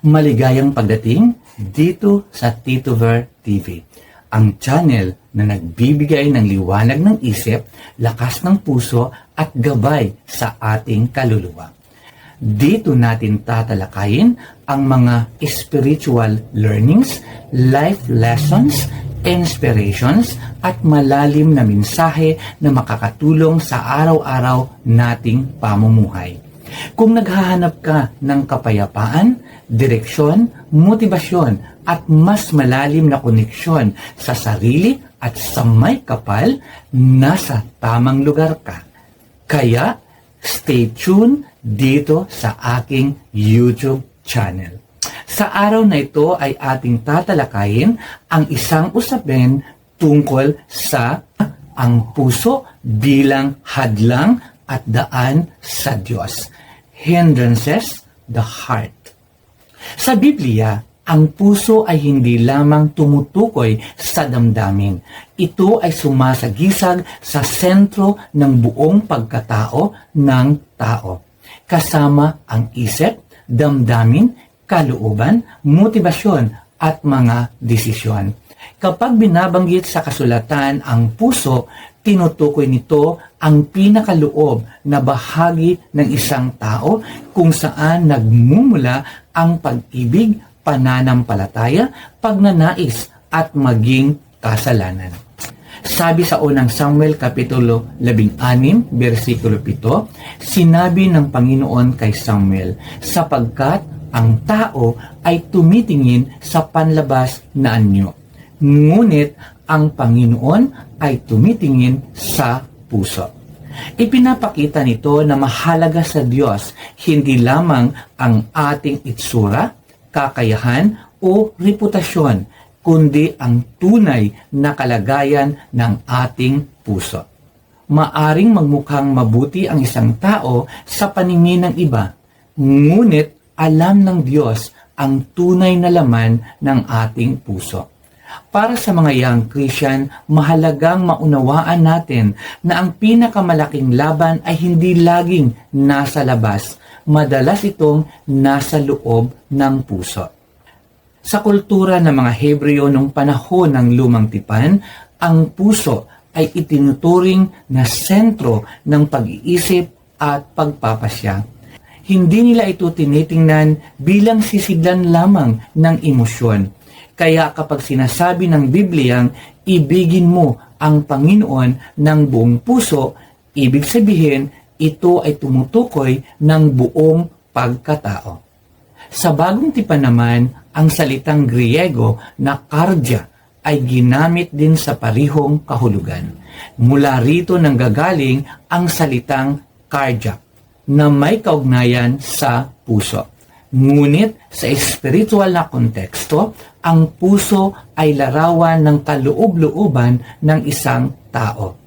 Maligayang pagdating dito sa Tito Ver TV, ang channel na nagbibigay ng liwanag ng isip, lakas ng puso at gabay sa ating kaluluwa. Dito natin tatalakayin ang mga spiritual learnings, life lessons, inspirations at malalim na mensahe na makakatulong sa araw-araw nating pamumuhay. Kung naghahanap ka ng kapayapaan, direksyon, motibasyon at mas malalim na koneksyon sa sarili at sa may kapal, nasa tamang lugar ka. Kaya, stay tuned dito sa aking YouTube channel. Sa araw na ito ay ating tatalakayin ang isang usapin tungkol sa ang puso bilang hadlang at daan sa Diyos. Hindrances, the heart. Sa Biblia, ang puso ay hindi lamang tumutukoy sa damdamin. Ito ay sumasagisag sa sentro ng buong pagkatao ng tao. Kasama ang isip, damdamin, kalooban, motibasyon at mga desisyon. Kapag binabanggit sa kasulatan ang puso, tinutukoy nito ang pinakaloob na bahagi ng isang tao kung saan nagmumula ang pag-ibig, pananampalataya, pagnanais at maging kasalanan. Sabi sa unang Samuel Kapitulo 16, versikulo 7, sinabi ng Panginoon kay Samuel, sapagkat ang tao ay tumitingin sa panlabas na anyo, ngunit ang Panginoon ay tumitingin sa puso. Ipinapakita nito na mahalaga sa Diyos hindi lamang ang ating itsura, kakayahan o reputasyon, kundi ang tunay na kalagayan ng ating puso. Maaring magmukhang mabuti ang isang tao sa paningin ng iba, ngunit alam ng Diyos ang tunay na laman ng ating puso. Para sa mga young Christian, mahalagang maunawaan natin na ang pinakamalaking laban ay hindi laging nasa labas. Madalas itong nasa loob ng puso. Sa kultura ng mga Hebreo noong panahon ng Lumang Tipan, ang puso ay itinuturing na sentro ng pag-iisip at pagpapasya. Hindi nila ito tinitingnan bilang sisidlan lamang ng emosyon. Kaya kapag sinasabi ng Bibliyang, ibigin mo ang Panginoon ng buong puso, ibig sabihin, ito ay tumutukoy ng buong pagkatao. Sa Bagong Tipan naman, ang salitang Griego na kardia ay ginamit din sa parihong kahulugan. Mula rito nanggagaling ang salitang cardiac na may kaugnayan sa puso. Ngunit sa espiritual na konteksto, ang puso ay larawan ng kaloob-looban ng isang tao.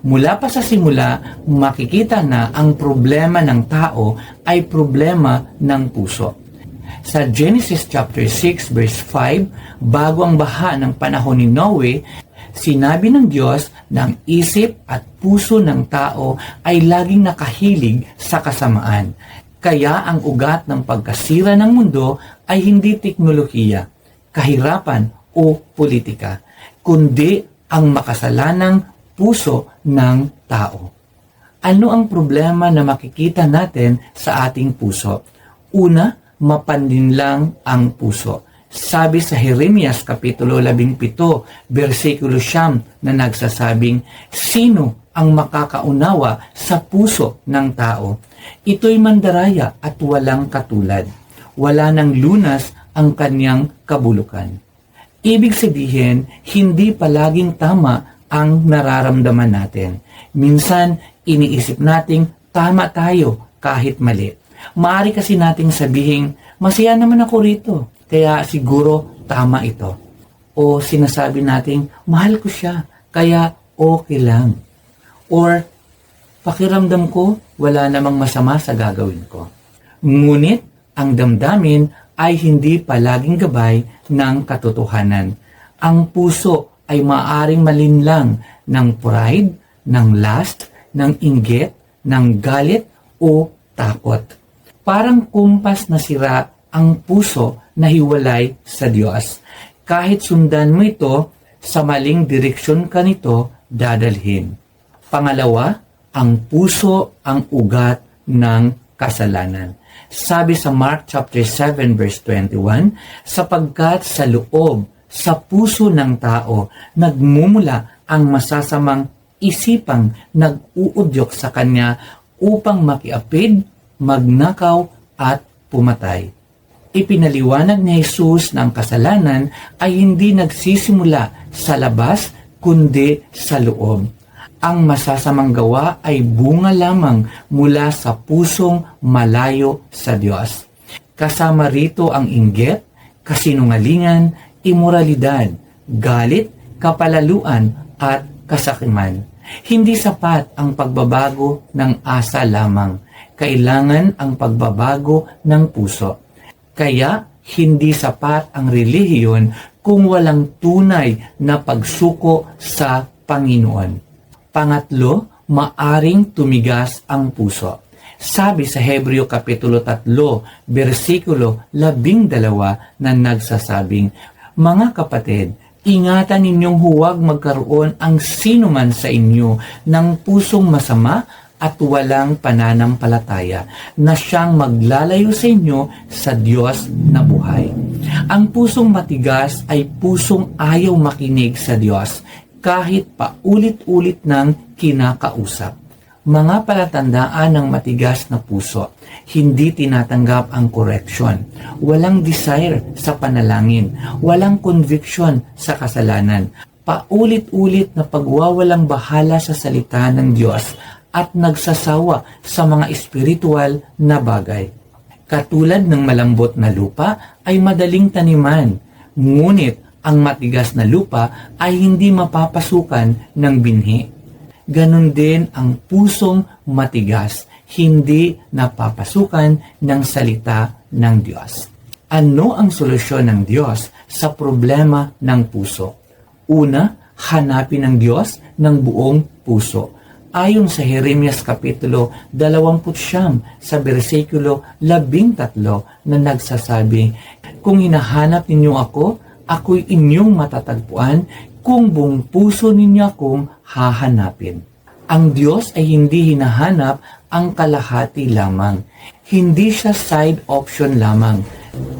Mula pa sa simula, makikita na ang problema ng tao ay problema ng puso. Sa Genesis chapter 6 verse 5, bago ang baha ng panahon ni Noe, sinabi ng Diyos na ang isip at puso ng tao ay laging nakahilig sa kasamaan. Kaya ang ugat ng pagkasira ng mundo ay hindi teknolohiya, kahirapan o politika, kundi ang makasalanang puso ng tao. Ano ang problema na makikita natin sa ating puso? Una, mapanlinlang ang puso. Sabi sa Jeremias Kapitulo 17, versikulo 9 na nagsasabing, sino ang makakaunawa sa puso ng tao? Ito'y mandaraya at walang katulad. Wala nang lunas ang kanyang kabulukan. Ibig sabihin, hindi palaging tama ang nararamdaman natin. Minsan, iniisip nating tama tayo kahit mali. Maaari kasi nating sabihin, masaya naman ako rito, kaya siguro tama ito. O sinasabi nating, mahal ko siya, kaya okay lang. Or, pakiramdam ko, wala namang masama sa gagawin ko. Ngunit, ang damdamin ay hindi palaging gabay ng katotohanan. Ang puso ay maaaring malinlang ng pride, ng lust, ng inggit, ng galit o takot. Parang kumpas na sira ang puso na hiwalay sa Diyos. Kahit sundan mo ito, sa maling direksyon ka nito dadalhin. Pangalawa, ang puso ang ugat ng kasalanan. Sabi sa Mark chapter 7 verse 21, sapagkat sa loob, sa puso ng tao, nagmumula ang masasamang isipang nag-uudyok sa kanya upang makiapid, magnakaw at pumatay. Ipinaliwanag ni Jesus na ang kasalanan ay hindi nagsisimula sa labas kundi sa loob. Ang masasamang gawa ay bunga lamang mula sa pusong malayo sa Diyos. Kasama rito ang inggit, kasinungalingan, imoralidad, galit, kapalaluan at kasakiman. Hindi sapat ang pagbabago ng asa lamang. Kailangan ang pagbabago ng puso. Kaya, hindi sapat ang relihiyon kung walang tunay na pagsuko sa Panginoon. Pangatlo, maaring tumigas ang puso. Sabi sa Hebreo Kapitulo 3, versikulo 12 na nagsasabing, mga kapatid, ingatan ninyong huwag magkaroon ang sinuman sa inyo ng pusong masama at walang pananampalataya na siyang maglalayo sa inyo sa Diyos na buhay. Ang pusong matigas ay pusong ayaw makinig sa Diyos kahit paulit-ulit ng kinakausap. Mga palatandaan ng matigas na puso, hindi tinatanggap ang correction, walang desire sa panalangin, walang conviction sa kasalanan, paulit-ulit na pagwawalang bahala sa salita ng Diyos at nagsasawa sa mga espiritual na bagay. Katulad ng malambot na lupa ay madaling taniman, ngunit ang matigas na lupa ay hindi mapapasukan ng binhi. Ganon din ang pusong matigas, hindi napapasukan ng salita ng Diyos. Ano ang solusyon ng Diyos sa problema ng puso? Una, hanapin ng Diyos ng buong puso. Ayon sa Jeremias Kapitulo 29 sa versikulo 13 na nagsasabi, kung hinahanap ninyo ako, ako'y inyong matatagpuan kung buong puso ninyo akong hahanapin. Ang Diyos ay hindi hinahanap ang kalahati lamang. Hindi siya side option lamang.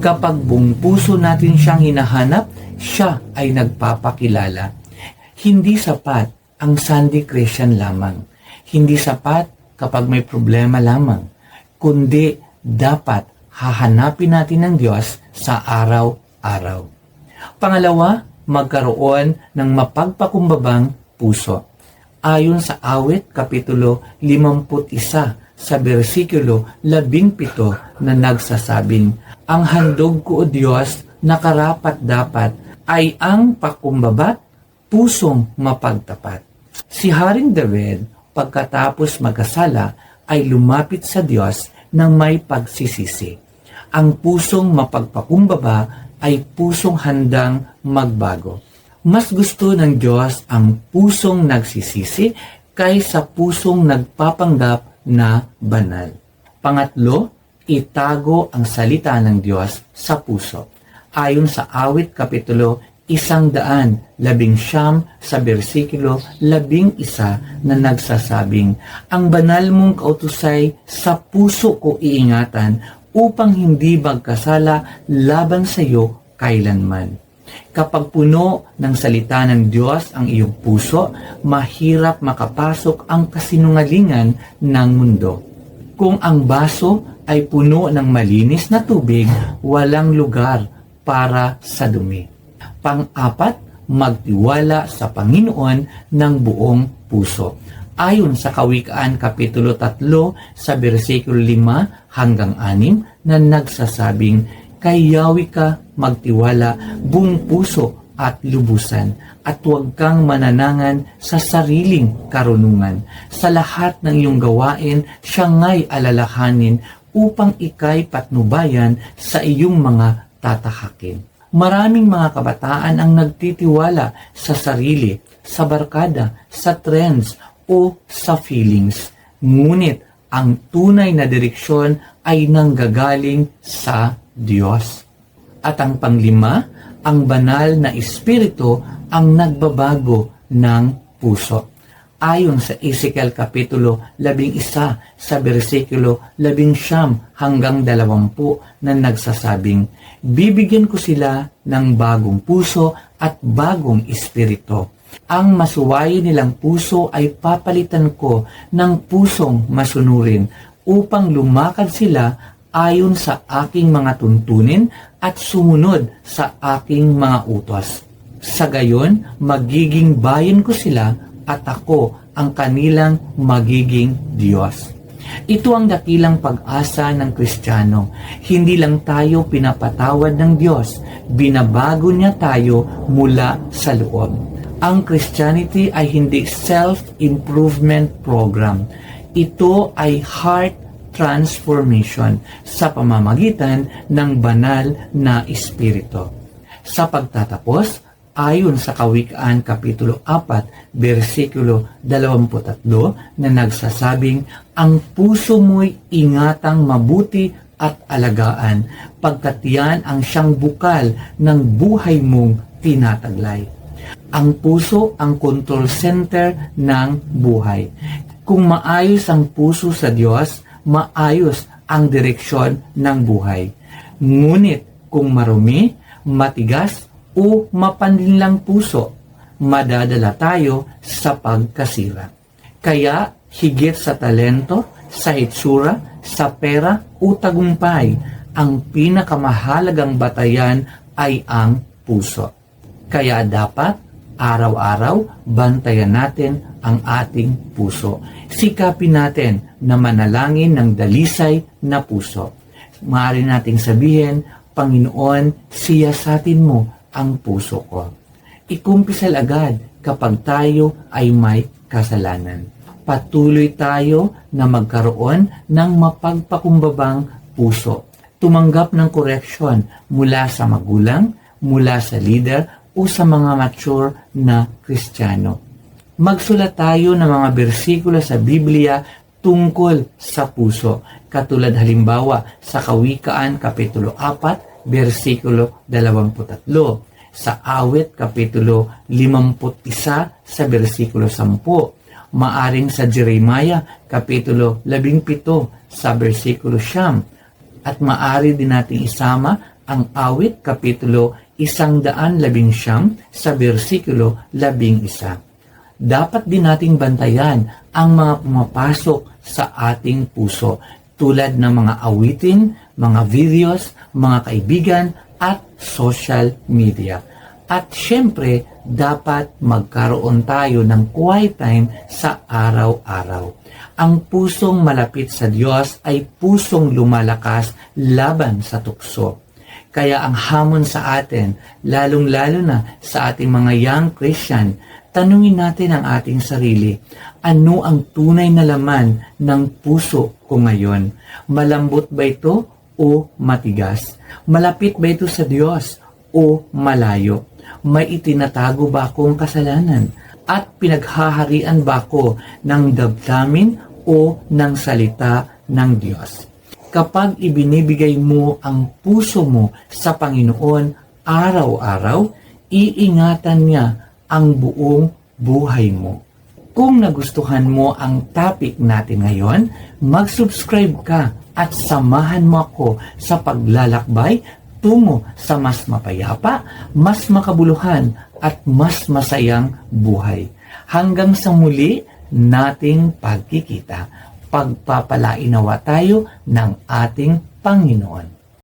Kapag buong puso natin siyang hinahanap, siya ay nagpapakilala. Hindi sapat ang Sunday Christian lamang. Hindi sapat kapag may problema lamang. Kundi dapat hahanapin natin ng Diyos sa araw-araw. Pangalawa, magkaroon ng mapagpakumbabang puso. Ayon sa Awit Kapitulo 51 sa versikulo 17 na nagsasabing, ang handog ko o Diyos na karapat-dapat ay ang pakumbabat, pusong mapagtapat. Si Haring David, pagkatapos magkasala, ay lumapit sa Diyos ng may pagsisisi. Ang pusong mapagpakumbaba ay pusong handang magbago. Mas gusto ng Diyos ang pusong nagsisisi kaysa pusong nagpapanggap na banal. Pangatlo, itago ang salita ng Diyos sa puso. Ayon sa Awit Kapitulo 119 sa versikulo 11 na nagsasabing, ang banal mong kautusay sa puso ko iingatan upang hindi magkasala laban sa iyo kailanman. Kapag puno ng salita ng Diyos ang iyong puso, mahirap makapasok ang kasinungalingan ng mundo. Kung ang baso ay puno ng malinis na tubig, walang lugar para sa dumi. Pang-apat, magtiwala sa Panginoon ng buong puso. Ayon sa Kawikaan Kapitulo 3 sa versikulo 5 hanggang 6 na nagsasabing, kay Yahweh ka magtiwala buong puso at lubusan, at huwag kang mananangan sa sariling karunungan. Sa lahat ng iyong gawain, siya nga'y alalahanin upang ika'y patnubayan sa iyong mga tatahakin. Maraming mga kabataan ang nagtitiwala sa sarili, sa barkada, sa trends o sa feelings. Ngunit ang tunay na direksyon ay nanggagaling sa Diyos. At ang panglima, ang banal na Espiritu ang nagbabago ng puso. Ayon sa Ezekiel Kapitulo 11 sa versikulo 19 hanggang 20 na nagsasabing, bibigyan ko sila ng bagong puso at bagong espiritu. Ang masuwayi nilang puso ay papalitan ko ng pusong masunurin upang lumakad sila ayon sa aking mga tuntunin at sumunod sa aking mga utos. Sa gayon, magiging bayan ko sila at ako ang kanilang magiging Diyos. Ito ang dakilang pag-asa ng Kristiyano. Hindi lang tayo pinapatawad ng Diyos, binabago niya tayo mula sa loob. Ang Christianity ay hindi self-improvement program. Ito ay heart transformation sa pamamagitan ng banal na Espiritu. Sa pagtatapos, ayon sa Kawikaan Kapitulo 4, versikulo 23 na nagsasabing, ang puso mo'y ingatang mabuti at alagaan, pagkat yan ang siyang bukal ng buhay mong tinataglay. Ang puso ang control center ng buhay. Kung maayos ang puso sa Diyos, maayos ang direksyon ng buhay. Ngunit kung marumi, matigas, o mapanlinlang puso, madadala tayo sa pagkasira. Kaya, higit sa talento, sa hitsura, sa pera o tagumpay, ang pinakamahalagang batayan ay ang puso. Kaya dapat, araw-araw, bantayan natin ang ating puso. Sikapin natin na manalangin ng dalisay na puso. Maaari nating sabihin, Panginoon, siyasatin mo ang puso ko. Ikumpisal agad kapag tayo ay may kasalanan. Patuloy tayo na magkaroon ng mapagpakumbabang puso. Tumanggap ng koreksyon mula sa magulang, mula sa leader o sa mga mature na Kristiyano. Magsulat tayo ng mga bersikulo sa Biblia tungkol sa puso. Katulad halimbawa sa Kawikaan Kapitulo 4, versikulo 23, sa Awit Kapitulo 51 sa versikulo 10, maaring sa Jeremiah Kapitulo 17 sa versikulo 9, at maari din nating isama ang Awit Kapitulo 119 sa versikulo 11. Dapat din nating bantayan ang mga pumapasok sa ating puso tulad ng mga awitin, mga videos, mga kaibigan, at social media. At syempre, dapat magkaroon tayo ng quiet time sa araw-araw. Ang pusong malapit sa Diyos ay pusong lumalakas laban sa tukso. Kaya ang hamon sa atin, lalong-lalo na sa ating mga young Christian, tanungin natin ang ating sarili, ano ang tunay na laman ng puso ko ngayon? Malambot ba ito o matigas? Malapit ba ito sa Diyos o malayo? May itinatago ba akong kasalanan? At pinaghaharian ba ako ng damdamin o ng salita ng Diyos? Kapag ibinibigay mo ang puso mo sa Panginoon araw-araw, iingatan niya ang buong buhay mo. Kung nagustuhan mo ang topic natin ngayon, mag-subscribe ka at samahan mo ako sa paglalakbay tungo sa mas mapayapa, mas makabuluhan at mas masayang buhay. Hanggang sa muli nating pagkikita, pagpapalainawa tayo ng ating Panginoon.